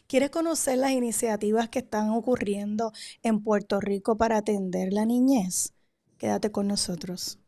¿Quieres conocer las iniciativas que están ocurriendo en Puerto Rico para atender la niñez? Quédate con nosotros.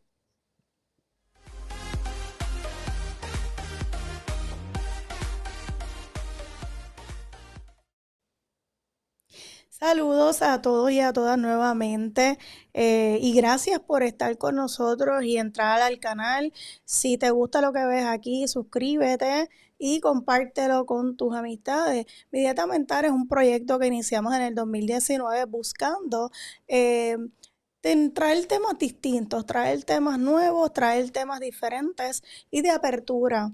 Saludos a todos y a todas nuevamente y gracias por estar con nosotros y entrar al canal. Si te gusta lo que ves aquí, suscríbete y compártelo con tus amistades. Mi Dieta Mental es un proyecto que iniciamos en el 2019 buscando traer temas distintos, traer temas nuevos, traer temas diferentes y de apertura.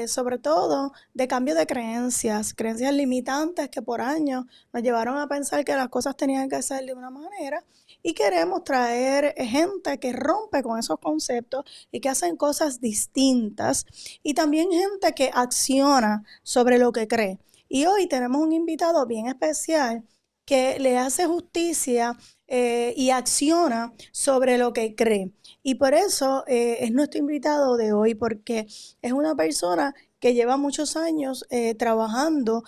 Sobre todo de cambio de creencias, creencias limitantes que por años nos llevaron a pensar que las cosas tenían que ser de una manera y queremos traer gente que rompe con esos conceptos y que hacen cosas distintas y también gente que acciona sobre lo que cree. Y hoy tenemos un invitado bien especial que le hace justicia y acciona sobre lo que cree. Y por eso es nuestro invitado de hoy, porque es una persona que lleva muchos años trabajando,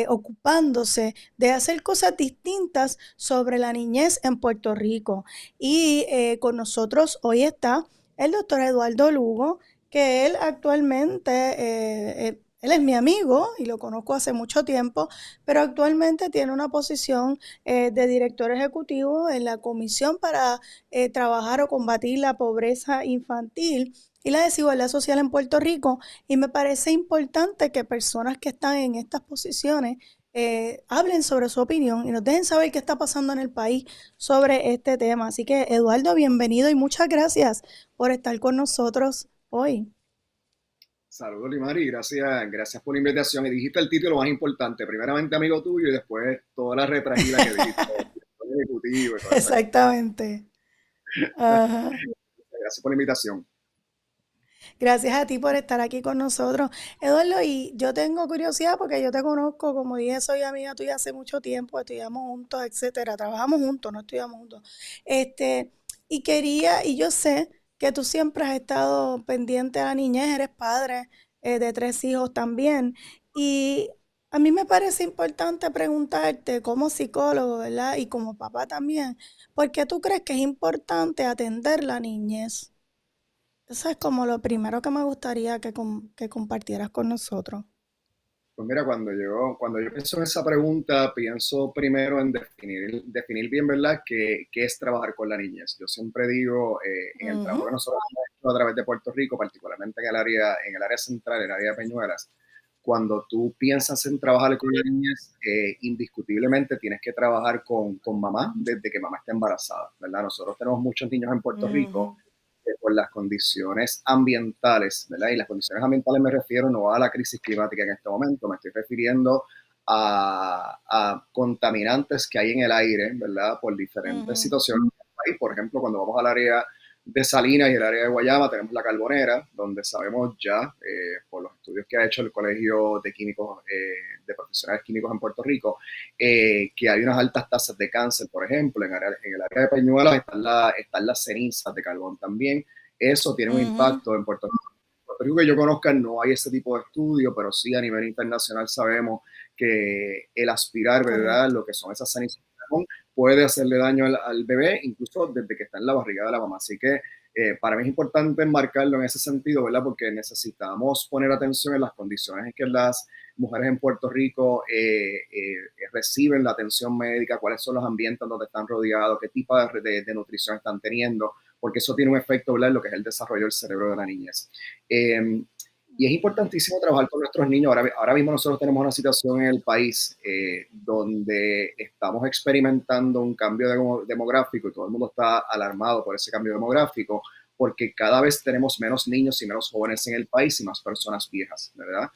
ocupándose de hacer cosas distintas sobre la niñez en Puerto Rico. Y con nosotros hoy está el doctor Eduardo Lugo, que él actualmente, él es mi amigo y lo conozco hace mucho tiempo, pero actualmente tiene una posición de director ejecutivo en la Comisión para trabajar o combatir la pobreza infantil y la desigualdad social en Puerto Rico. Y me parece importante que personas que están en estas posiciones hablen sobre su opinión y nos dejen saber qué está pasando en el país sobre este tema. Así que, Eduardo, bienvenido y muchas gracias por estar con nosotros hoy. Saludos, Limari, gracias por la invitación. Y dijiste el título más importante, primeramente amigo tuyo y después toda la retragila que dijiste, director ejecutivo y todas esas cosas. Exactamente. Ajá. Gracias por la invitación. Gracias a ti por estar aquí con nosotros, Eduardo. Y yo tengo curiosidad porque yo te conozco, como dije, soy amiga tuya hace mucho tiempo, estudiamos juntos, etcétera, trabajamos juntos, no estudiamos juntos. Este, y yo sé que tú siempre has estado pendiente a la niñez, eres padre de 3 hijos también. Y a mí me parece importante preguntarte como psicólogo, ¿verdad? Y como papá también, ¿por qué tú crees que es importante atender la niñez? Eso es como lo primero que me gustaría que compartieras con nosotros. Pues mira, cuando yo pienso en esa pregunta, pienso primero en definir bien, ¿verdad?, qué es trabajar con la niñez. Yo siempre digo, en el Ujú, trabajo que nosotros hemos hecho a través de Puerto Rico, particularmente en el área central, en el área de Peñuelas, cuando tú piensas en trabajar con la niñez, indiscutiblemente tienes que trabajar con mamá desde que mamá está embarazada, ¿verdad? Nosotros tenemos muchos niños en Puerto Rico ujú, por las condiciones ambientales, ¿verdad? Y las condiciones ambientales me refiero no a la crisis climática en este momento, me estoy refiriendo a contaminantes que hay en el aire, ¿verdad? Por diferentes ujú, situaciones del país. Por ejemplo, cuando vamos al área de Salinas y el área de Guayama, tenemos la Carbonera, donde sabemos ya, por los estudios que ha hecho el Colegio de Químicos, de Profesionales Químicos en Puerto Rico, que hay unas altas tasas de cáncer, por ejemplo, en el área de Peñuelas están las cenizas de carbón también. Eso tiene un ujú, impacto en Puerto Rico. En Puerto Rico que yo conozca no hay ese tipo de estudio, pero sí a nivel internacional sabemos que el aspirar, ¿verdad?, correcto. lo que son esas cenizas de carbón puede hacerle daño al bebé, incluso desde que está en la barriga de la mamá. Así que para mí es importante enmarcarlo en ese sentido, ¿verdad? Porque necesitamos poner atención en las condiciones en que las mujeres en Puerto Rico reciben la atención médica, cuáles son los ambientes donde están rodeados, qué tipo de nutrición están teniendo, porque eso tiene un efecto, ¿verdad?, en lo que es el desarrollo del cerebro de la niñez. Eh, y es importantísimo trabajar con nuestros niños. Ahora mismo nosotros tenemos una situación en el país donde estamos experimentando un cambio demográfico y todo el mundo está alarmado por ese cambio demográfico porque cada vez tenemos menos niños y menos jóvenes en el país y más personas viejas, ¿verdad?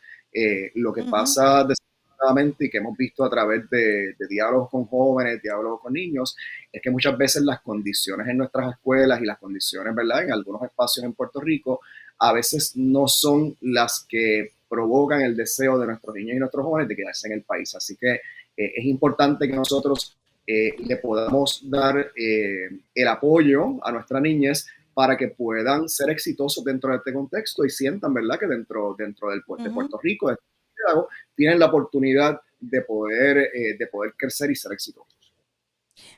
Lo que Ujú, pasa desafortunadamente y que hemos visto a través de diálogos con jóvenes, diálogos con niños, es que muchas veces las condiciones en nuestras escuelas y las condiciones, ¿verdad?, en algunos espacios en Puerto Rico, a veces no son las que provocan el deseo de nuestros niños y nuestros jóvenes de quedarse en el país. Así que es importante que nosotros le podamos dar el apoyo a nuestras niñez para que puedan ser exitosos dentro de este contexto y sientan, ¿verdad?, que dentro de ujú, Puerto Rico, de Santiago, tienen la oportunidad de poder crecer y ser exitosos.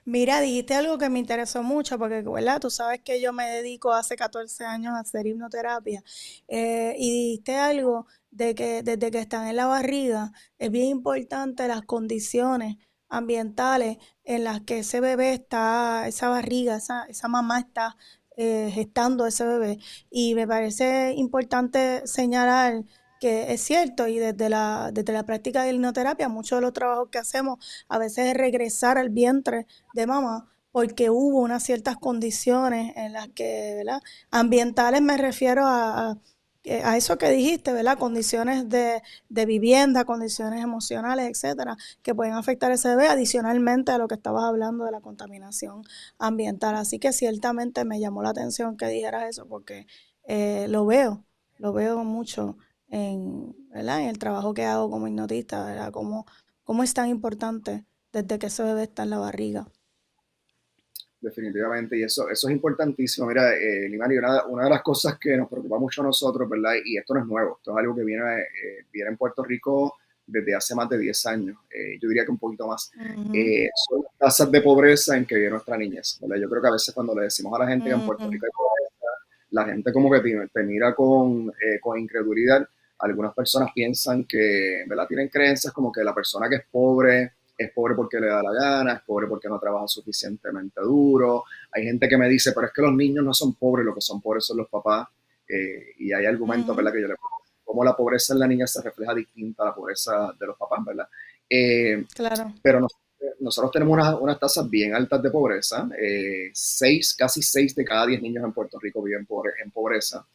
Mira, dijiste algo que me interesó mucho porque, ¿verdad? Tú sabes que yo me dedico hace 14 años a hacer hipnoterapia y dijiste algo de que desde que están en la barriga es bien importante las condiciones ambientales en las que ese bebé está, esa barriga, esa mamá está gestando ese bebé. Y me parece importante señalar que es cierto y desde la práctica de la hipnoterapia, muchos de los trabajos que hacemos a veces es regresar al vientre de mamá, porque hubo unas ciertas condiciones en las que, ¿verdad? Ambientales me refiero a eso que dijiste, ¿verdad? Condiciones de vivienda, condiciones emocionales, etcétera, que pueden afectar a ese bebé, adicionalmente a lo que estabas hablando de la contaminación ambiental. Así que ciertamente me llamó la atención que dijeras eso, porque lo veo mucho ¿verdad? En el trabajo que hago como hipnotista, ¿verdad? Cómo es tan importante desde que ese bebé está en la barriga. Definitivamente, y eso es importantísimo. Mira, Limari, una de las cosas que nos preocupa mucho a nosotros, ¿verdad? Y esto no es nuevo, esto es algo que viene en Puerto Rico desde hace más de 10 años, yo diría que un poquito más, Ujú, son las tasas de pobreza en que vive nuestra niñez, ¿verdad? Yo creo que a veces cuando le decimos a la gente que en Puerto ujú, Rico hay pobreza, la gente como que te mira con incredulidad. Algunas personas piensan que, ¿verdad? Tienen creencias como que la persona que es pobre porque le da la gana, es pobre porque no trabaja suficientemente duro. Hay gente que me dice, pero es que los niños no son pobres, lo que son pobres son los papás. Y hay argumentos, ujú, ¿verdad? Que yo le pongo, como la pobreza en la niña se refleja distinta a la pobreza de los papás, ¿verdad? Eh, claro. pero nosotros tenemos unas tasas bien altas de pobreza. Casi 6 de cada 10 niños en Puerto Rico viven en pobreza.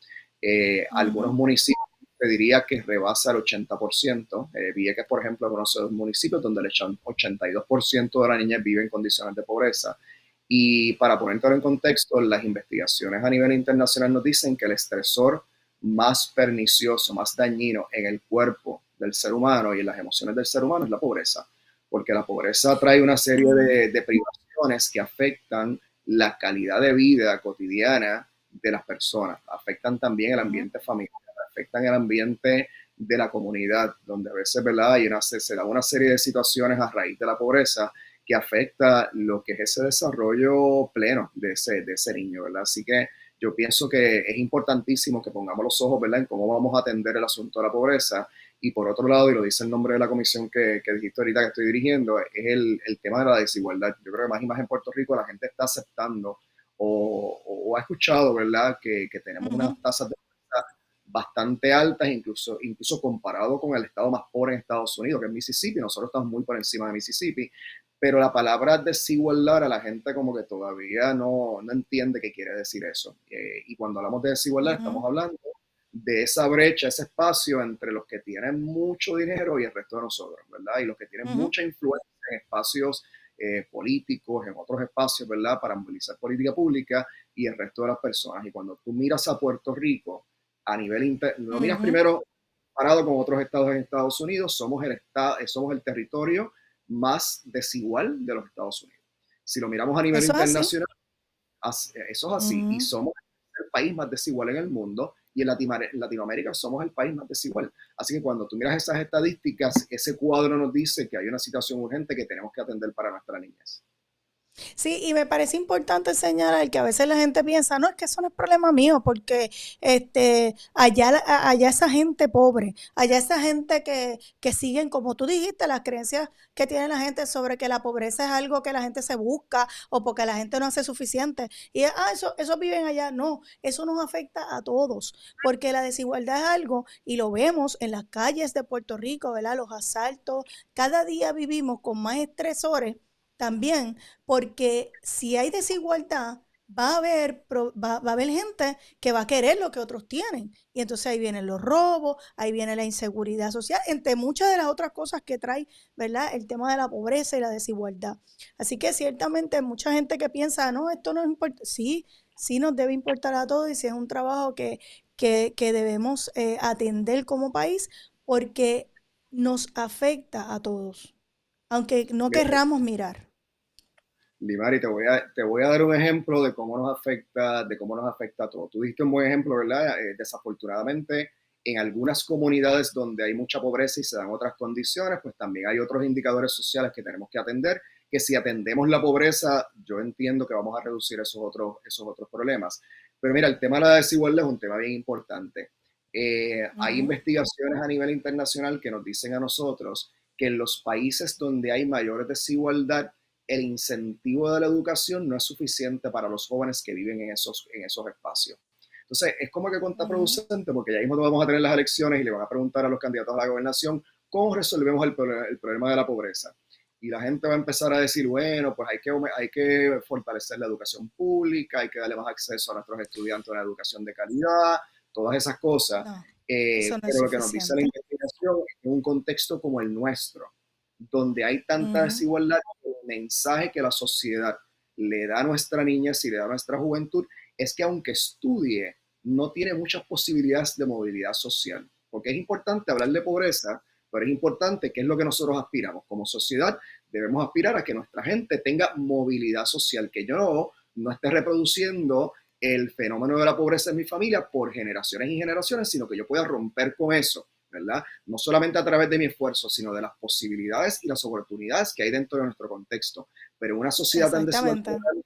Algunos Ujú, municipios te diría que rebasa el 80%. Vieques, por ejemplo, es uno de los municipios donde el 82% de las niñas vive en condiciones de pobreza. Y para ponértelo en contexto, las investigaciones a nivel internacional nos dicen que el estresor más pernicioso, más dañino en el cuerpo del ser humano y en las emociones del ser humano es la pobreza, porque la pobreza trae una serie ujú, de privaciones que afectan la calidad de vida cotidiana de las personas, afectan también el ujú, ambiente familiar, afectan el ambiente de la comunidad, donde a veces, ¿verdad? Se da una serie de situaciones a raíz de la pobreza que afecta lo que es ese desarrollo pleno de ese niño, ¿verdad? Así que yo pienso que es importantísimo que pongamos los ojos, ¿verdad?, en cómo vamos a atender el asunto de la pobreza. Y por otro lado, y lo dice el nombre de la comisión que dijiste ahorita que estoy dirigiendo, es el tema de la desigualdad. Yo creo que más y más en Puerto Rico la gente está aceptando o ha escuchado, ¿verdad?, que tenemos ujú. unas tasas de pobreza bastante altas, incluso comparado con el estado más pobre en Estados Unidos, que es Mississippi. Nosotros estamos muy por encima de Mississippi, pero la palabra desigualdad a la gente como que todavía no entiende qué quiere decir eso. Y cuando hablamos de desigualdad Ujú, estamos hablando de esa brecha, ese espacio entre los que tienen mucho dinero y el resto de nosotros, ¿verdad? Y los que tienen ujú. mucha influencia en espacios políticos, en otros espacios, ¿verdad? Para movilizar política pública y el resto de las personas. Y cuando tú miras a Puerto Rico a nivel lo miras Ujú. primero comparado con otros estados en Estados Unidos, somos el territorio más desigual de los Estados Unidos. Si lo miramos a nivel Eso es así. internacional, eso es así, y Ujú. somos el país más desigual en el mundo, y en Latinoamérica somos el país más desigual. Así que cuando tú miras esas estadísticas, ese cuadro nos dice que hay una situación urgente que tenemos que atender para nuestra niñez. Sí, y me parece importante señalar que a veces la gente piensa, no, es que eso no es problema mío, porque allá esa gente pobre, allá esa gente que siguen, como tú dijiste, las creencias que tiene la gente sobre que la pobreza es algo que la gente se busca o porque la gente no hace suficiente. Y eso viven allá. No, eso nos afecta a todos, porque la desigualdad es algo, y lo vemos en las calles de Puerto Rico, ¿verdad? Los asaltos, cada día vivimos con más estresores también porque si hay desigualdad, va a haber gente que va a querer lo que otros tienen. Y entonces ahí vienen los robos, ahí viene la inseguridad social, entre muchas de las otras cosas que trae, ¿verdad? El tema de la pobreza y la desigualdad. Así que ciertamente hay mucha gente que piensa, no, esto no importa. Sí, sí nos debe importar a todos y sí es un trabajo que debemos atender como país porque nos afecta a todos, aunque no Mira, querramos mirar. Limari, te voy a dar un ejemplo de cómo nos afecta a todo. Tú diste un buen ejemplo, ¿verdad? Desafortunadamente, en algunas comunidades donde hay mucha pobreza y se dan otras condiciones, pues también hay otros indicadores sociales que tenemos que atender, que si atendemos la pobreza, yo entiendo que vamos a reducir esos otros problemas. Pero mira, el tema de la desigualdad es un tema bien importante. Hay Ujú. investigaciones a nivel internacional que nos dicen a nosotros que en los países donde hay mayor desigualdad, el incentivo de la educación no es suficiente para los jóvenes que viven en esos espacios. Entonces, es como que Ujú. contraproducente porque ya mismo vamos a tener las elecciones y le van a preguntar a los candidatos a la gobernación cómo resolvemos el problema de la pobreza. Y la gente va a empezar a decir, bueno, pues hay que fortalecer la educación pública, hay que darle más acceso a nuestros estudiantes a una educación de calidad, todas esas cosas. No, eso no es Pero lo que nos dice la suficiente. investigación es que en un contexto como el nuestro, donde hay tanta Ujú. desigualdad, el mensaje que la sociedad le da a nuestra niñez y le da a nuestra juventud es que aunque estudie, no tiene muchas posibilidades de movilidad social. Porque es importante hablar de pobreza, pero es importante qué es lo que nosotros aspiramos. Como sociedad debemos aspirar a que nuestra gente tenga movilidad social, que yo no esté reproduciendo el fenómeno de la pobreza en mi familia por generaciones y generaciones, sino que yo pueda romper con eso, ¿verdad? No solamente a través de mi esfuerzo, sino de las posibilidades y las oportunidades que hay dentro de nuestro contexto. Pero en una sociedad tan Exactamente. desigual,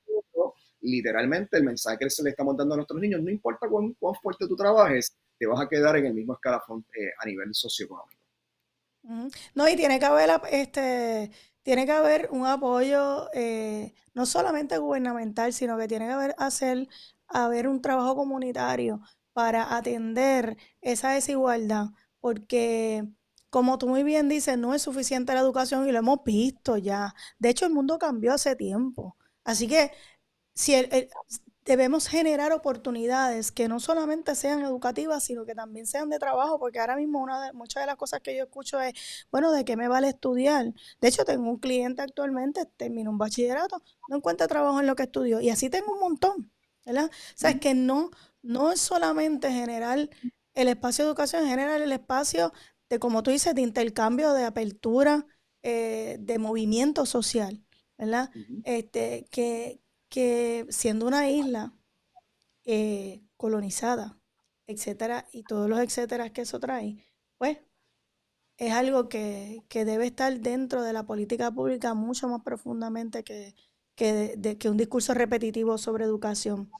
literalmente el mensaje que se le estamos dando a nuestros niños, no importa cuán fuerte tú trabajes, te vas a quedar en el mismo escalafón a nivel socioeconómico. Ujú. No, y tiene que haber un apoyo, no solamente gubernamental, sino que tiene que haber un trabajo comunitario para atender esa desigualdad, porque como tú muy bien dices, no es suficiente la educación y lo hemos visto ya. De hecho, el mundo cambió hace tiempo. Así que si debemos generar oportunidades que no solamente sean educativas, sino que también sean de trabajo, porque ahora mismo muchas de las cosas que yo escucho es, bueno, ¿de qué me vale estudiar? De hecho, tengo un cliente actualmente, terminó un bachillerato, no encuentra trabajo en lo que estudió, y así tengo un montón, ¿verdad? O sea, es que no es solamente generar el espacio de educación, es generar el espacio de, como tú dices, de intercambio, de apertura, de movimiento social, ¿verdad? Uh -huh. Este, que siendo una isla colonizada, etcétera, y todos los etcéteras que eso trae, pues es algo que debe estar dentro de la política pública mucho más profundamente que un discurso repetitivo sobre educación.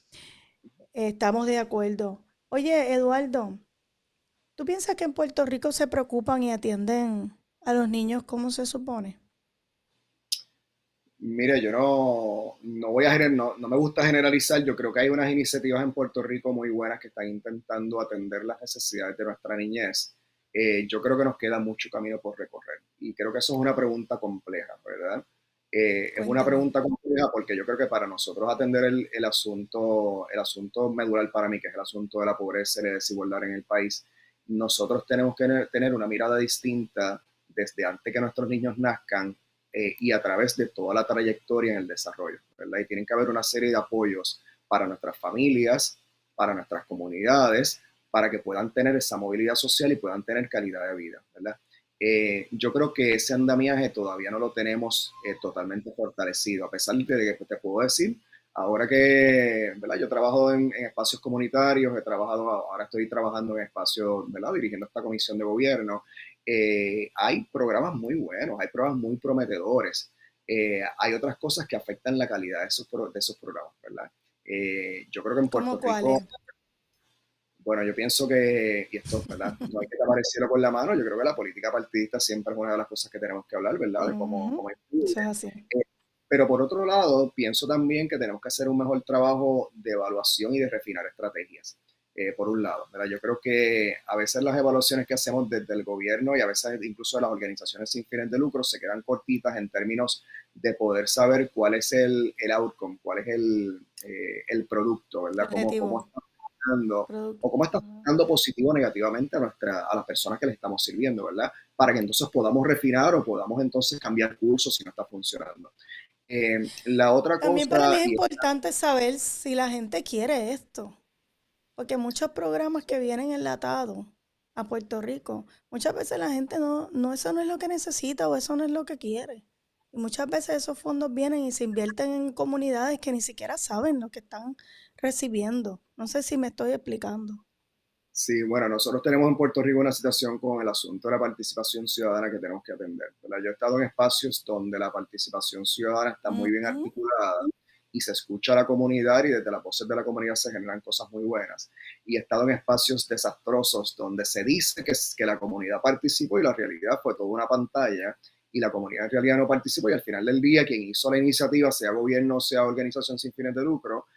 Estamos de acuerdo. Oye, Eduardo, ¿tú piensas que en Puerto Rico se preocupan y atienden a los niños como se supone? Mire, yo no voy no me gusta generalizar. Yo creo que hay unas iniciativas en Puerto Rico muy buenas que están intentando atender las necesidades de nuestra niñez. Yo creo que nos queda mucho camino por recorrer y creo que eso es una pregunta compleja, ¿verdad? Es una Cuéntame. pregunta compleja porque yo creo que para nosotros atender el asunto medular para mí, que es el asunto de la pobreza y la desigualdad en el país, nosotros tenemos que tener una mirada distinta desde antes que nuestros niños nazcan y a través de toda la trayectoria en el desarrollo, ¿verdad? Y tienen que haber una serie de apoyos para nuestras familias, para nuestras comunidades, para que puedan tener esa movilidad social y puedan tener calidad de vida, ¿verdad? Yo creo que ese andamiaje todavía no lo tenemos totalmente fortalecido, a pesar de que te puedo decir, ahora que, ¿verdad? Yo trabajo en espacios comunitarios, ahora estoy trabajando en espacios, ¿verdad? Dirigiendo esta comisión de gobierno, hay programas muy buenos, hay programas muy prometedores. Hay otras cosas que afectan la calidad de esos programas, ¿verdad? Yo creo que en Puerto ¿Cómo Rico, cuáles? bueno, yo pienso que, y esto, ¿verdad? No hay que tapar el cielo con la mano, yo creo que la política partidista siempre es una de las cosas que tenemos que hablar, ¿verdad? De Ujú. cómo influye. Eso es así. Eh, pero por otro lado, pienso también que tenemos que hacer un mejor trabajo de evaluación y de refinar estrategias. Por un lado, ¿verdad? Yo creo que a veces las evaluaciones que hacemos desde el gobierno y a veces incluso de las organizaciones sin fines de lucro se quedan cortitas en términos de poder saber cuál es el outcome, cuál es el producto, El ¿verdad? Cómo objetivo. está funcionando Producto. o cómo está Ujú. afectando positivo o negativamente a las personas que le estamos sirviendo, ¿verdad? Para que entonces podamos refinar o podamos entonces cambiar curso si no está funcionando. La otra También para mí cosa, es y importante saber si la gente quiere esto, porque muchos programas que vienen enlatados a Puerto Rico, muchas veces la gente eso no es lo que necesita o eso no es lo que quiere. Y muchas veces esos fondos vienen y se invierten en comunidades que ni siquiera saben lo que están recibiendo. No sé si me estoy explicando. Sí, bueno, nosotros tenemos en Puerto Rico una situación con el asunto de la participación ciudadana que tenemos que atender, ¿verdad? Yo he estado en espacios donde la participación ciudadana está muy bien Ujú, articulada y se escucha a la comunidad y desde las voces de la comunidad se generan cosas muy buenas. Y he estado en espacios desastrosos donde se dice que la comunidad participó y la realidad fue toda una pantalla y la comunidad en realidad no participó y al final del día quien hizo la iniciativa, sea gobierno, sea organización sin fines de lucro,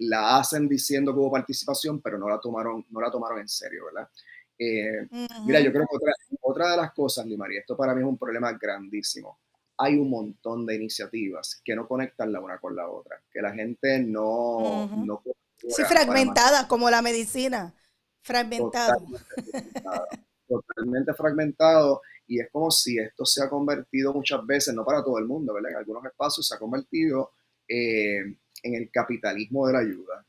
la hacen diciendo que hubo participación, pero no la tomaron en serio, ¿verdad? Eh, Mira, yo ujú, creo que otra de las cosas, Limari, esto para mí es un problema grandísimo. Hay un montón de iniciativas que no conectan la una con la otra, que la gente no, ujú. no Sí, colabora para más fragmentada, como la medicina. Fragmentado. totalmente fragmentado, totalmente fragmentado, y es como si esto se ha convertido muchas veces, no para todo el mundo, ¿verdad? En algunos espacios se ha convertido en el capitalismo de la ayuda.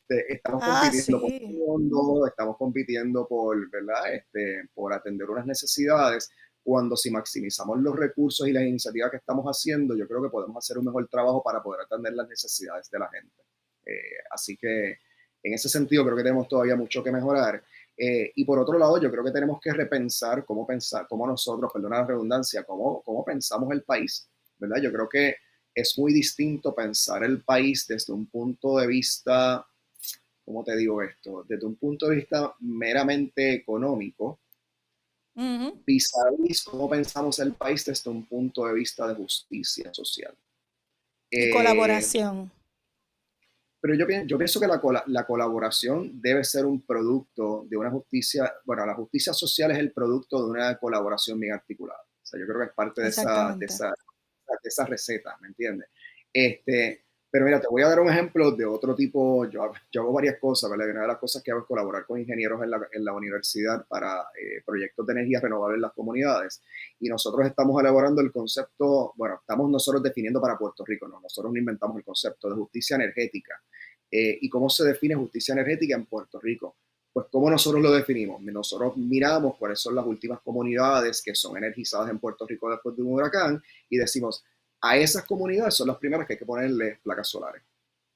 Estamos Ah, compitiendo por sí. fondos, estamos compitiendo por, ¿verdad? Por atender unas necesidades, cuando si maximizamos los recursos y las iniciativas que estamos haciendo, yo creo que podemos hacer un mejor trabajo para poder atender las necesidades de la gente. Así que en ese sentido creo que tenemos todavía mucho que mejorar. Y por otro lado, yo creo que tenemos que repensar cómo nosotros, perdona la redundancia, cómo pensamos el país, ¿verdad? Yo creo que es muy distinto pensar el país desde un punto de vista, ¿cómo te digo esto? Desde un punto de vista meramente económico, Ujú. vis a vis cómo pensamos el país desde un punto de vista de justicia social. Y Eh, colaboración. pero yo pienso que la colaboración debe ser un producto de una justicia, bueno, la justicia social es el producto de una colaboración bien articulada. O sea, yo creo que es parte de esa, de Exactamente. esa, de esa receta, ¿me entiendes? Este, pero mira, te voy a dar un ejemplo de otro tipo. Yo hago varias cosas, ¿verdad? Y una de las cosas que hago es colaborar con ingenieros en la universidad para proyectos de energía renovable en las comunidades. Y nosotros estamos elaborando el concepto, bueno, estamos nosotros definiendo para Puerto Rico, ¿no? Nosotros no inventamos el concepto de justicia energética. ¿Y cómo se define justicia energética en Puerto Rico? Pues cómo nosotros lo definimos. Nosotros miramos cuáles son las últimas comunidades que son energizadas en Puerto Rico después de un huracán y decimos, a esas comunidades son las primeras que hay que ponerle placas solares.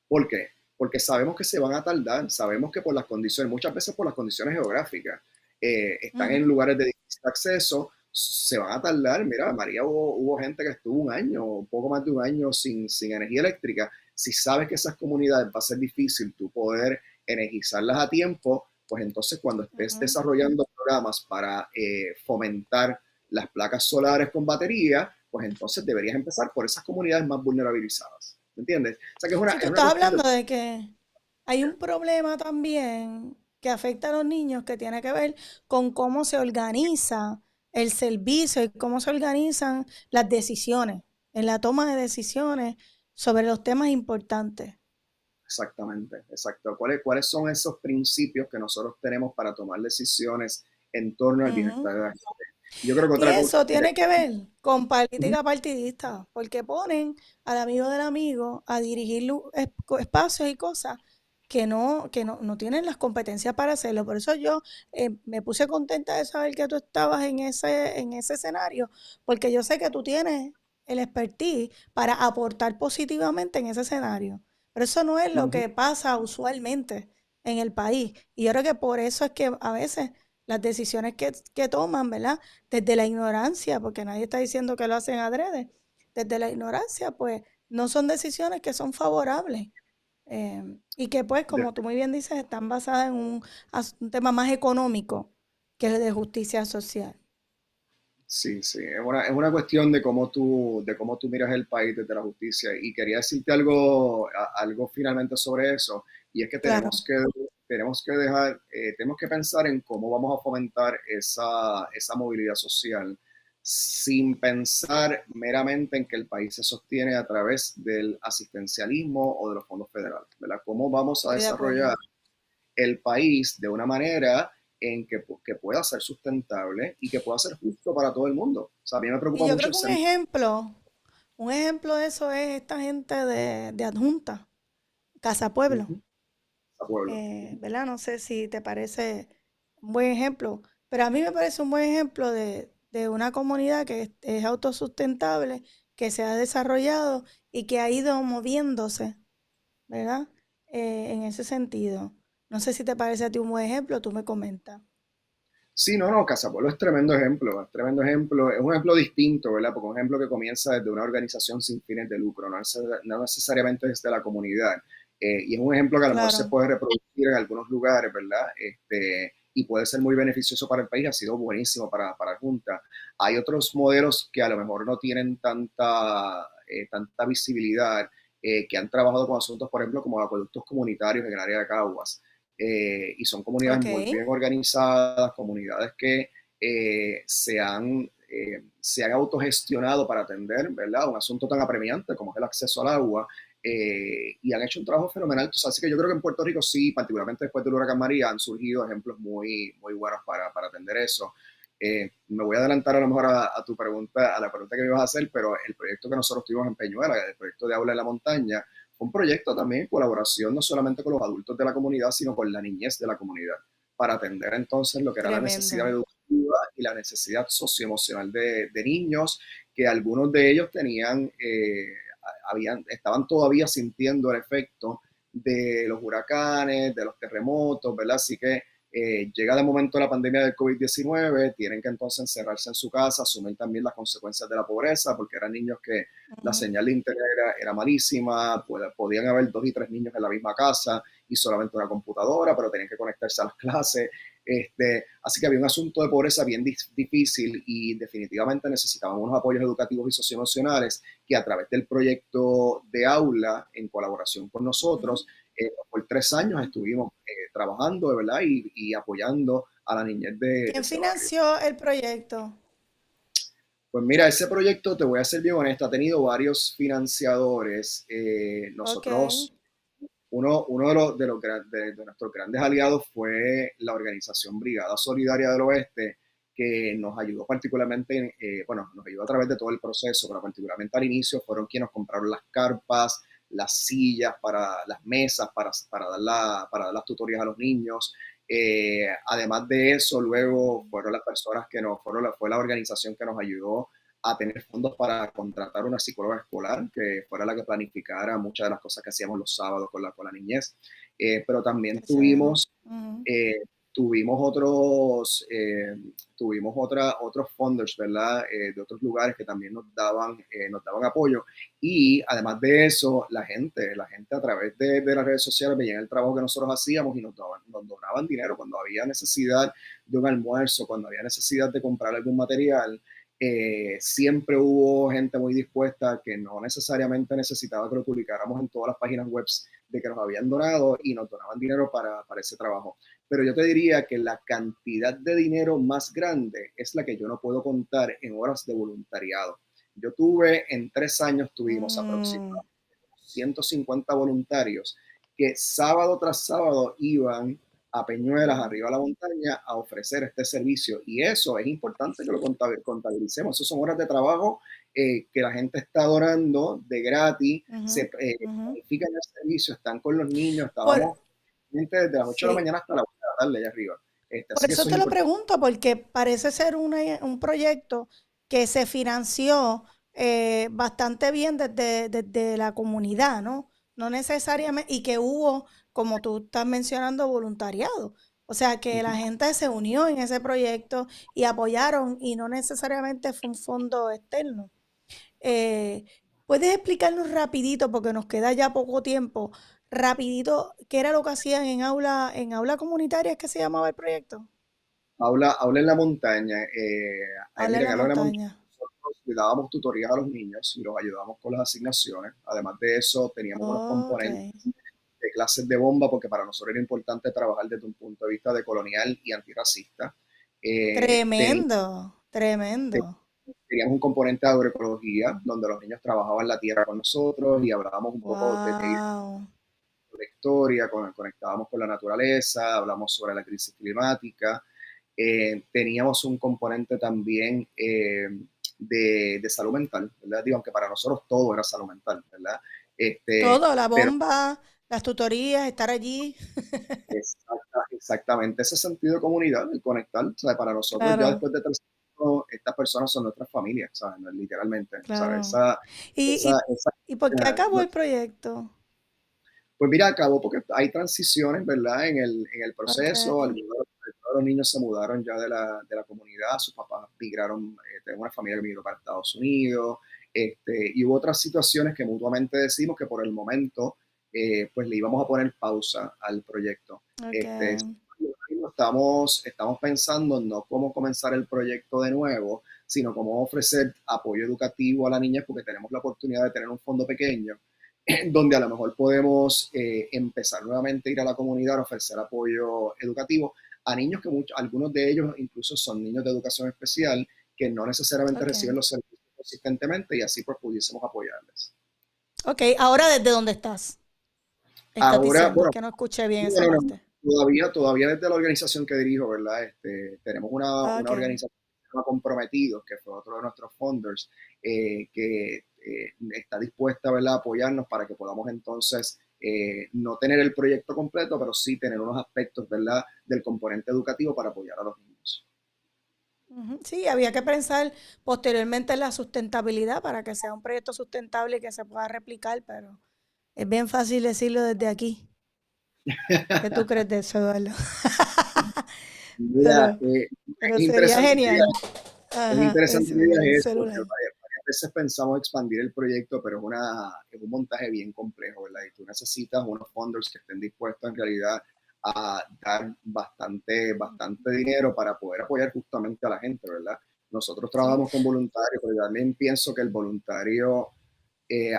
¿Por qué? Porque sabemos que se van a tardar, sabemos que por las condiciones, muchas veces por las condiciones geográficas, están en Ujú, lugares de difícil acceso, se van a tardar. Mira, María, hubo gente que estuvo un año, un poco más de un año sin energía eléctrica. Si sabes que esas comunidades va a ser difícil tú poder energizarlas a tiempo, pues entonces cuando estés ujú. desarrollando programas para fomentar las placas solares con batería, pues entonces deberías empezar por esas comunidades más vulnerabilizadas. ¿Me entiendes? O sea que es una, Si tú es una estás cuestión de... hablando de que hay un problema también que afecta a los niños que tiene que ver con cómo se organiza el servicio y cómo se organizan las decisiones, en la toma de decisiones sobre los temas importantes. Exactamente, exacto. ¿Cuáles son esos principios que nosotros tenemos para tomar decisiones en torno al Ujú. bienestar de la gente? Yo creo que Y otra cosa... eso tiene que ver con Ujú. política partidista, porque ponen al amigo del amigo a dirigir espacios y cosas que no tienen las competencias para hacerlo. Por eso yo me puse contenta de saber que tú estabas en ese escenario, porque yo sé que tú tienes el expertise para aportar positivamente en ese escenario. Pero eso no es lo Ujú. que pasa usualmente en el país. Y yo creo que por eso es que a veces las decisiones que toman, ¿verdad? Desde la ignorancia, porque nadie está diciendo que lo hacen adrede, desde la ignorancia, pues no son decisiones que son favorables y que pues, como tú muy bien dices, están basadas en un tema más económico que el de justicia social. Sí, sí, es una cuestión de cómo tú miras el país desde la justicia. Y quería decirte algo finalmente sobre eso, y es que Claro. tenemos que pensar en cómo vamos a fomentar esa movilidad social sin pensar meramente en que el país se sostiene a través del asistencialismo o de los fondos federales, ¿verdad? ¿Cómo vamos a Estoy de acuerdo. desarrollar el país de una manera en que pueda ser sustentable y que pueda ser justo para todo el mundo? O sea, a mí me Y preocupa yo mucho creo el que sentido un ejemplo de eso es esta gente de Adjunta, Casa Pueblo. a pueblo. ¿Verdad? No sé si te parece un buen ejemplo, pero a mí me parece un buen ejemplo de una comunidad que es autosustentable, que se ha desarrollado y que ha ido moviéndose, ¿verdad? En ese sentido. No sé si te parece a ti un buen ejemplo, tú me comentas. Sí, no, no, Casapueblo es tremendo ejemplo, es un ejemplo distinto, ¿verdad? Porque es un ejemplo que comienza desde una organización sin fines de lucro, no necesariamente desde la comunidad. Y es un ejemplo que a lo mejor se Claro, puede reproducir en algunos lugares, ¿verdad? Y puede ser muy beneficioso para el país, ha sido buenísimo para Junta. Hay otros modelos que a lo mejor no tienen tanta visibilidad, que han trabajado con asuntos, por ejemplo, como acueductos comunitarios en el área de Caguas, y son comunidades ok. muy bien organizadas, comunidades que se han autogestionado para atender, ¿verdad? Un asunto tan apremiante como es el acceso al agua, y han hecho un trabajo fenomenal. Entonces, así que yo creo que en Puerto Rico sí, particularmente después del huracán María, han surgido ejemplos muy buenos para atender eso. Me voy a adelantar a lo mejor a tu pregunta, a la pregunta que me ibas a hacer, pero el proyecto que nosotros tuvimos en Peñuela, el proyecto de Aula en la Montaña, fue un proyecto también en colaboración no solamente con los adultos de la comunidad, sino con la niñez de la comunidad, para atender entonces lo que era la necesidad Tremendo. educativa y la necesidad socioemocional de niños, que algunos de ellos estaban todavía sintiendo el efecto de los huracanes, de los terremotos, ¿verdad? Así que llega de momento la pandemia del COVID-19, tienen que entonces encerrarse en su casa, asumir también las consecuencias de la pobreza, porque eran niños que la Ujú. señal de internet era malísima, podían haber 2 y 3 niños en la misma casa y solamente una computadora, pero tenían que conectarse a las clases. Así que había un asunto de pobreza bien difícil y definitivamente necesitaban unos apoyos educativos y socioemocionales que a través del proyecto de aula, en colaboración con Ujú. nosotros, por 3 años estuvimos trabajando, ¿verdad? Y apoyando a la niñez de ¿Quién ese barrio. financió el proyecto? Pues mira, ese proyecto, te voy a ser bien honesto, ha tenido varios financiadores. Ok. Nosotros, uno de nuestros grandes aliados fue la organización Brigada Solidaria del Oeste, que nos ayudó particularmente, bueno, nos ayudó a través de todo el proceso, pero particularmente al inicio fueron quienes nos compraron las carpas, las sillas, para las mesas, para dar las tutorías a los niños. Además de eso, luego fueron las personas fue la organización que nos ayudó a tener fondos para contratar una psicóloga escolar que fuera la que planificara muchas de las cosas que hacíamos los sábados con la niñez. Pero también Qué chévere. Ujú. eh, tuvimos otros funders, ¿verdad? De otros lugares que también nos daban apoyo. Y además de eso, la gente a través de las redes sociales veían el trabajo que nosotros hacíamos y nos donaban dinero cuando había necesidad de un almuerzo, cuando había necesidad de comprar algún material. Siempre hubo gente muy dispuesta que no necesariamente necesitaba que lo publicáramos en todas las páginas web de que nos habían donado y nos donaban dinero para ese trabajo. Pero yo te diría que la cantidad de dinero más grande es la que yo no puedo contar en horas de voluntariado. En 3 años tuvimos Mm, aproximadamente 150 voluntarios que sábado tras sábado iban a Peñuelas, ujú, arriba a la montaña, a ofrecer este servicio. Y eso es importante que lo contabilicemos. Esas son horas de trabajo que la gente está donando de gratis, ujú, se ujú. planifican el servicio, están con los niños, Por, estábamos desde las 8 de la sí, mañana hasta la 1 de la tarde allá arriba. por Así que eso eso es te lo importante. pregunto, porque parece ser un proyecto que se financió bastante bien desde la comunidad, ¿no? No necesariamente, y que hubo, como tú estás mencionando, voluntariado. O sea, que la gente se unió en ese proyecto y apoyaron y no necesariamente fue un fondo externo. Eh, ¿Puedes explicarnos rapidito, porque nos queda ya poco tiempo, rapidito, qué era lo que hacían en aula comunitaria, es que se llamaba el proyecto? Aula en la montaña. Aula en Mira, la que Aula en la montaña, montaña. nosotros le dábamos tutorías a los niños y los ayudábamos con las asignaciones. Además de eso, teníamos unos Ok. componentes de clases de bomba, porque para nosotros era importante trabajar desde un punto de vista de colonial y antirracista. Teníamos Tremendo, tremendo. teníamos un componente de agroecología, donde los niños trabajaban la tierra con nosotros y hablábamos un poco Wow. de historia, conectábamos con la naturaleza, hablamos sobre la crisis climática. Teníamos un componente también de salud mental, ¿verdad? Digo, aunque para nosotros todo era salud mental, ¿verdad? Todo, la Pero bomba, las tutorías, estar allí. exactamente ese sentido de comunidad, el conectar, ¿sabes? Para nosotros ya Claro, después de 3 años, estas personas son nuestras familias, ¿sabes? Literalmente, ¿sabes? claro. Esa, ¿Y, esa, y, esa, y por qué acabó no, el proyecto? Pues mira, acabó porque hay transiciones, ¿verdad? En el Ok, proceso, algunos de los niños se mudaron ya de la comunidad, sus papás migraron, tengo una familia que migró para Estados Unidos, y hubo otras situaciones que mutuamente decimos que por el momento, pues le íbamos a poner pausa al proyecto. ok, Este, estamos pensando en no cómo comenzar el proyecto de nuevo, sino cómo ofrecer apoyo educativo a la niña, porque tenemos la oportunidad de tener un fondo pequeño donde a lo mejor podemos empezar nuevamente a ir a la comunidad a ofrecer apoyo educativo a niños que algunos de ellos incluso son niños de educación especial que no necesariamente ok. reciben los servicios consistentemente y así pues pudiésemos apoyarles. Ok, ahora ¿desde dónde estás? Estás Ahora, diciendo, es bueno, que no escuché bien esa no, no, no, parte. todavía desde la organización que dirijo, ¿verdad? Tenemos Ok. una organización que se llama Comprometidos, que fue otro de nuestros funders, que está dispuesta, ¿verdad?, a apoyarnos para que podamos entonces no tener el proyecto completo, pero sí tener unos aspectos, ¿verdad?, del componente educativo para apoyar a los niños. Ujú. Sí, había que pensar posteriormente en la sustentabilidad para que sea un proyecto sustentable y que se pueda replicar, pero es bien fácil decirlo desde aquí. ¿Qué tú crees de eso, Eduardo? Mira, Pero, pero sería genial. es Ajá, interesante que eso en digas un eso, porque celular. varias veces pensamos expandir el proyecto, pero es un montaje bien complejo, ¿verdad? Y tú necesitas unos funders que estén dispuestos en realidad a dar bastante dinero para poder apoyar justamente a la gente, ¿verdad? Nosotros Sí, trabajamos con voluntarios, pero yo también pienso que el voluntario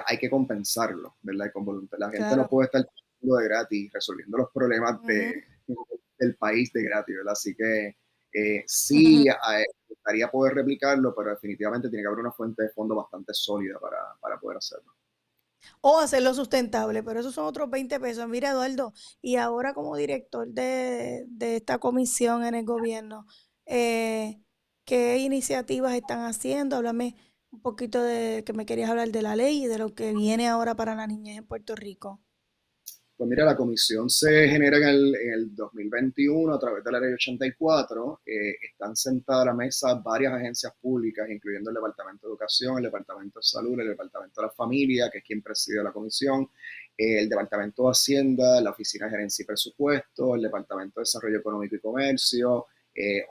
hay que compensarlo, ¿verdad? Y la gente no claro. puede estar trabajando de gratis, resolviendo los problemas Ujú, del país de gratis, ¿verdad? Así que sí, ujú. me gustaría poder replicarlo, pero definitivamente tiene que haber una fuente de fondo bastante sólida para poder hacerlo. O hacerlo sustentable, pero esos son otros 20 pesos. Mira, Eduardo, y ahora como director de esta comisión en el gobierno, eh, ¿qué iniciativas están haciendo? Háblame un poquito de que me querías hablar de la ley y de lo que viene ahora para la niñez en Puerto Rico. Pues mira, la comisión se genera en el 2021 a través de la ley 84. Están sentadas a la mesa varias agencias públicas, incluyendo el Departamento de Educación, el Departamento de Salud, el Departamento de la Familia, que es quien preside la comisión, el Departamento de Hacienda, la Oficina de Gerencia y Presupuesto, el Departamento de Desarrollo Económico y Comercio,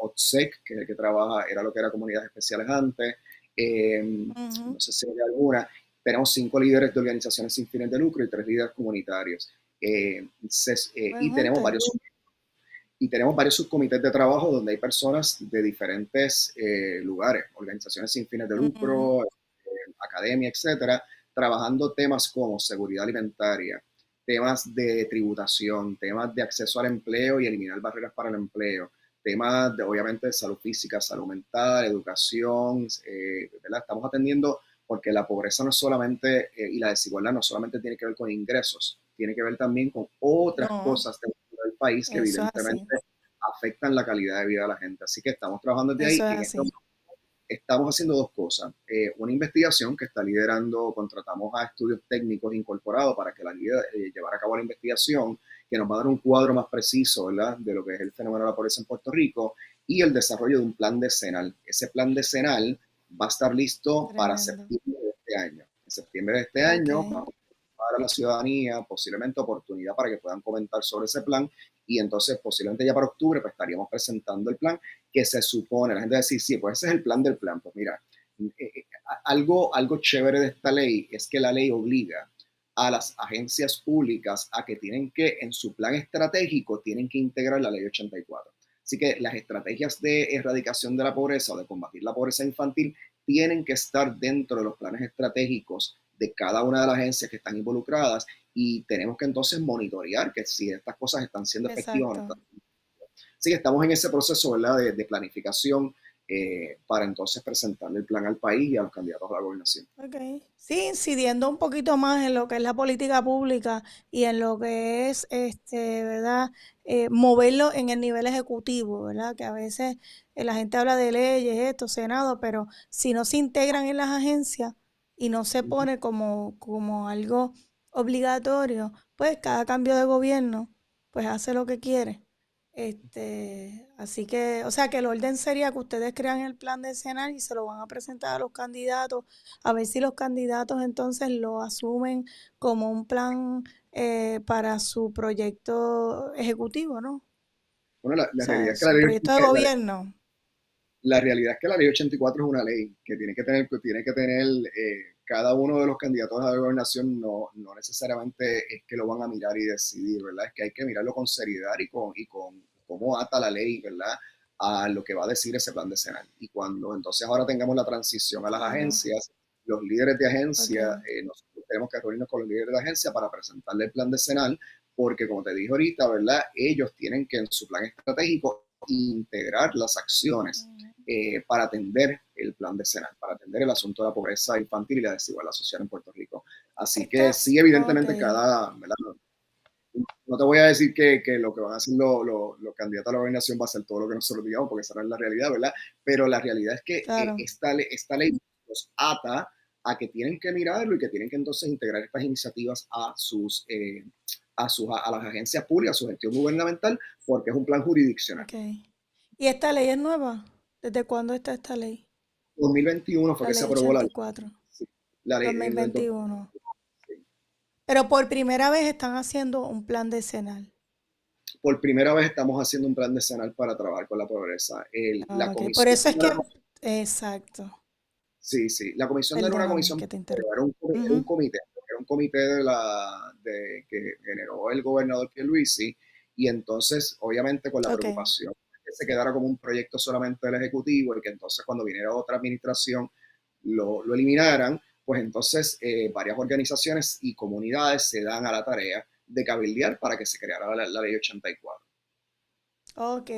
OTSEC, que es el que trabaja, era lo que era Comunidades Especiales antes, Ujú, no sé si hay alguna. Tenemos 5 líderes de organizaciones sin fines de lucro y 3 líderes comunitarios. buen Y tenemos junte. varios subcomités de trabajo donde hay personas de diferentes lugares, organizaciones sin fines de Ujú, lucro, academia, etcétera, trabajando temas como seguridad alimentaria, temas de tributación, temas de acceso al empleo y eliminar barreras para el empleo, temas de, obviamente, de salud física, salud mental, educación, ¿verdad? Estamos atendiendo porque la pobreza no es solamente, y la desigualdad no solamente tiene que ver con ingresos, tiene que ver también con otras no, cosas del país que eso es evidentemente así. afectan la calidad de vida de la gente. Así que estamos trabajando desde Eso ahí es y en este así. momento estamos haciendo dos cosas. Una investigación que está liderando, contratamos a estudios técnicos incorporados para que llevar a cabo la investigación, que nos va a dar un cuadro más preciso, ¿verdad?, de lo que es el fenómeno de la pobreza en Puerto Rico, y el desarrollo de un plan decenal. Ese plan decenal va a estar listo para Tremendo. septiembre de este año. En septiembre de este Ok. año vamos a dar a la ciudadanía posiblemente oportunidad para que puedan comentar sobre ese plan y entonces posiblemente ya para octubre pues estaríamos presentando el plan que se supone, la gente va a decir, sí, pues ese es el plan del plan. Pues mira, algo chévere de esta ley es que la ley obliga a las agencias públicas a que tienen que, en su plan estratégico, tienen que integrar la ley 84. Así que las estrategias de erradicación de la pobreza o de combatir la pobreza infantil tienen que estar dentro de los planes estratégicos de cada una de las agencias que están involucradas y tenemos que entonces monitorear que si estas cosas están siendo efectivas o no Exacto. están. Así que estamos en ese proceso, ¿verdad?, de planificación para entonces presentarle el plan al país y a los candidatos a la gobernación. Ok. Sí, incidiendo un poquito más en lo que es la política pública y en lo que es, ¿verdad? Moverlo en el nivel ejecutivo, ¿verdad? Que a veces la gente habla de leyes, esto, Senado, pero si no se integran en las agencias y no se pone como algo obligatorio, pues cada cambio de gobierno, pues hace lo que quiere. Así que, o sea, que el orden sería que ustedes crean el plan decenal y se lo van a presentar a los candidatos, a ver si los candidatos entonces lo asumen como un plan para su proyecto ejecutivo, ¿no? O Bueno, la realidad sea, es que la su ley, proyecto de gobierno. la realidad es que la ley 84 es una ley que tiene que tener cada uno de los candidatos a la gobernación, no necesariamente es que lo van a mirar y decidir, ¿verdad? Es que hay que mirarlo con seriedad y con cómo ata la ley, ¿verdad? A lo que va a decir ese plan decenal. Y cuando entonces ahora tengamos la transición a las Claro, agencias, los líderes de ok. agencia, nosotros tenemos que reunirnos con los líderes de agencia para presentarle el plan decenal, porque como te dije ahorita, ¿verdad? Ellos tienen que en su plan estratégico integrar las acciones para atender el plan decenal, para atender el asunto de la pobreza infantil y la desigualdad social en Puerto Rico. Así que Esta, sí, ok, evidentemente ¿verdad? No te voy a decir que lo que van a hacer los candidatos a la gobernación va a ser todo lo que nosotros digamos, porque esa no es la realidad, ¿verdad? Pero la realidad es que claro. esta ley los ata a que tienen que mirarlo y que tienen que entonces integrar estas iniciativas a las agencias públicas, a su gestión gubernamental, porque es un plan jurisdiccional. Ok. ¿Y esta ley es nueva? ¿Desde cuándo está esta ley? 2021 fue La que se ley aprobó la ley. 84, Sí, la ley en el 2021. sí. Pero por primera vez están haciendo un plan decenal. Por primera vez estamos haciendo un plan decenal para trabajar con la pobreza. La Ah, ok. Por comisión eso es que, exacto. sí, sí, la comisión no era una Perdóname comisión, que te era interrumpa. era un Ujú. comité, era un comité que generó el gobernador Pierluisi, y entonces, obviamente, con la Ok, preocupación de que se quedara como un proyecto solamente del Ejecutivo y que entonces cuando viniera otra administración lo eliminaran, pues entonces varias organizaciones y comunidades se dan a la tarea de cabildear para que se creara la ley 84. ok.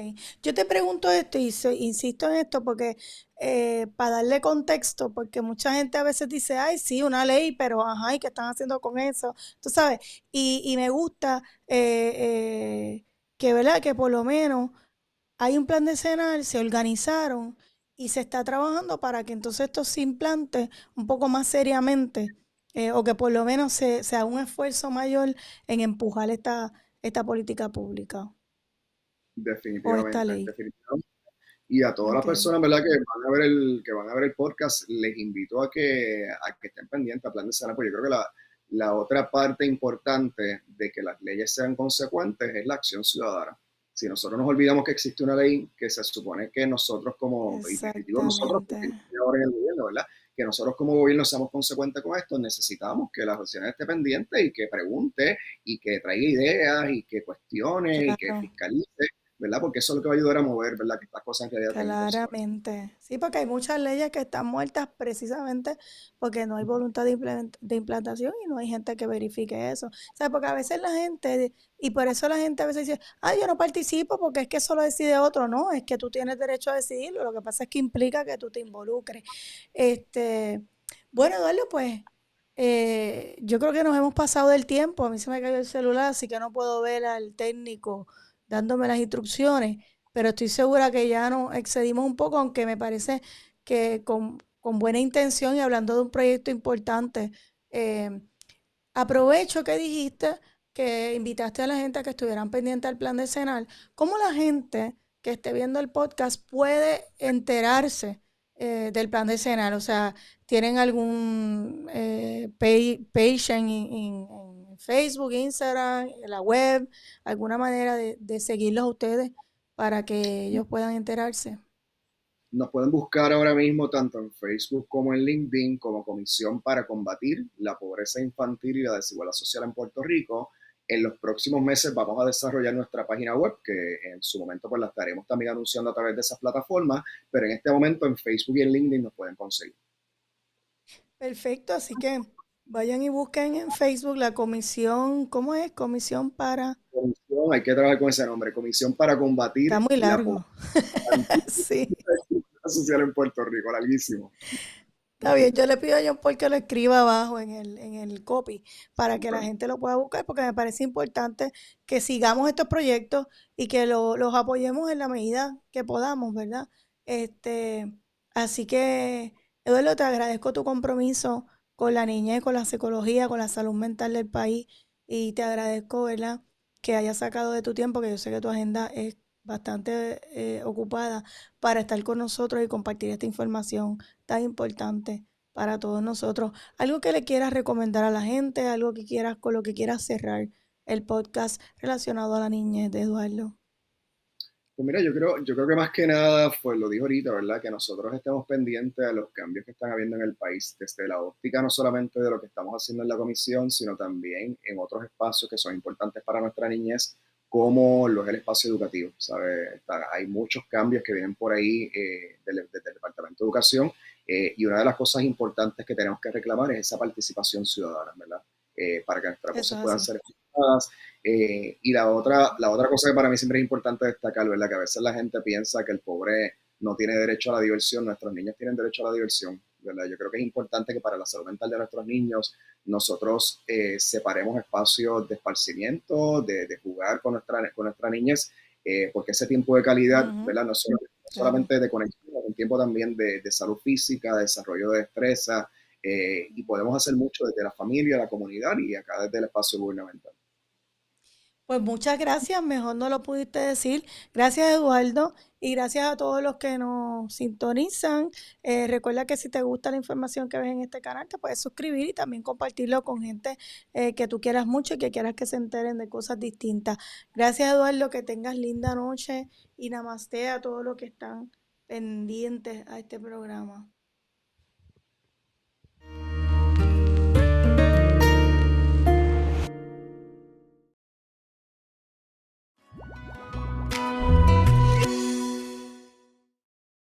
Yo te pregunto esto y insisto en eto porque para darle contexto, porque mucha gente a veces dice, ay, sí, una ley, pero ajá, ¿y qué están haciendo con eso? Tú sabes, y me gusta que, ¿verdad? Que por lo menos hay un plan decenal, se organizaron y se está trabajando para que entonces esto se implante un poco más seriamente, o que por lo menos se haga un esfuerzo mayor en empujar esta política pública o esta Definitivamente, ley. definitivamente. Y a todas las Ok, personas, ¿verdad? Que van a ver el podcast, les invito a que estén pendientes a Plan de Sana, porque yo creo que la otra parte importante de que las leyes sean consecuentes es la acción ciudadana. Si nosotros nos olvidamos que existe una ley que se supone que nosotros y digo nosotros exactamente. porque estoy ahora en el gobierno, ¿verdad? Que nosotros como gobierno seamos consecuentes con esto, necesitamos que la sociedad esté pendiente y que pregunte y que traiga ideas y que cuestione y que Claro. fiscalice, ¿verdad? Porque eso es lo que va a ayudar a mover, ¿verdad? Que estas cosas en realidad tengan consecuencias. Claramente. Sí, porque hay muchas leyes que están muertas precisamente porque no hay voluntad de implantación y no hay gente que verifique eso. O sea, porque a veces la gente, y por eso la gente a veces dice, ah, yo no participo porque es que eso lo decide otro. No, es que tú tienes derecho a decidirlo. Lo que pasa es que implica que tú te involucres. Este, bueno, Eduardo, pues yo creo que nos hemos pasado del tiempo. A mí se me cayó el celular, así que no puedo ver al técnico dándome las instrucciones, pero estoy segura que ya nos excedimos un poco, aunque me parece que con buena intención y hablando de un proyecto importante, eh, aprovecho que dijiste que invitaste a la gente a que estuvieran pendientes al plan decenal. ¿Cómo la gente que esté viendo el podcast puede enterarse del plan decenal? O sea, ¿tienen algún page en Facebook, Instagram, en la web, alguna manera de seguirlos a ustedes para que ellos puedan enterarse? Nos pueden buscar ahora mismo tanto en Facebook como en LinkedIn como Comisión para Combatir la Pobreza Infantil y la Desigualdad Social en Puerto Rico. En los próximos meses vamos a desarrollar nuestra página web, que en su momento pues la estaremos también anunciando a través de esas plataformas, pero en este momento en Facebook y en LinkedIn nos pueden conseguir. Perfecto, así que vayan y busquen en Facebook la comisión, ¿cómo es? Comisión para... Comisión, hay que trabajar con ese nombre, Comisión para Está Combatir muy la Pobreza largo. Infantil Sí, y la Desigualdad Social en Puerto Rico, larguísimo. está bien. Yo le pido a John Paul que lo escriba abajo en el copy para que la Super. gente lo pueda buscar porque me parece importante que sigamos estos proyectos y que los apoyemos en la medida que podamos, ¿verdad? Este, así que, Eduardo, te agradezco tu compromiso con la niñez, con la psicología, con la salud mental del país y te agradezco, ¿verdad? Que hayas sacado de tu tiempo, que yo sé que tu agenda es bastante ocupada para estar con nosotros y compartir esta información tan importante para todos nosotros. Algo que le quieras recomendar a la gente, algo que quieras, con lo que quieras cerrar el podcast relacionado a la niñez de Eduardo. Pues mira, yo creo que más que nada, pues lo dijo ahorita, ¿verdad? Que nosotros estemos pendientes de los cambios que están habiendo en el país, desde la óptica no solamente de lo que estamos haciendo en la comisión, sino también en otros espacios que son importantes para nuestra niñez, como lo es el espacio educativo, ¿sabes? Hay muchos cambios que vienen por ahí desde el Departamento de Educación, y una de las cosas importantes que tenemos que reclamar es esa participación ciudadana, ¿verdad? Para que nuestras Eso voces es puedan así. ser escuchadas. Y la otra cosa que para mí siempre es importante destacar, ¿verdad? Que a veces la gente piensa que el pobre no tiene derecho a la diversión, nuestros niños tienen derecho a la diversión, ¿verdad? Yo creo que es importante que para la salud mental de nuestros niños nosotros separemos espacios de esparcimiento, de jugar con nuestra niñez, porque ese tiempo de calidad, Ujú, ¿verdad? No claro. solamente de conexión, es un tiempo también de salud física, de desarrollo de destreza, y podemos hacer mucho desde la familia, la comunidad y acá desde el espacio gubernamental. Pues muchas gracias, mejor no lo pudiste decir. Gracias, Eduardo, y gracias a todos los que nos sintonizan. Recuerda que si te gusta la información que ves en este canal, te puedes suscribir y también compartirlo con gente que tú quieras mucho y que quieras que se enteren de cosas distintas. Gracias, Eduardo, que tengas linda noche y namaste a todos los que están pendientes a este programa.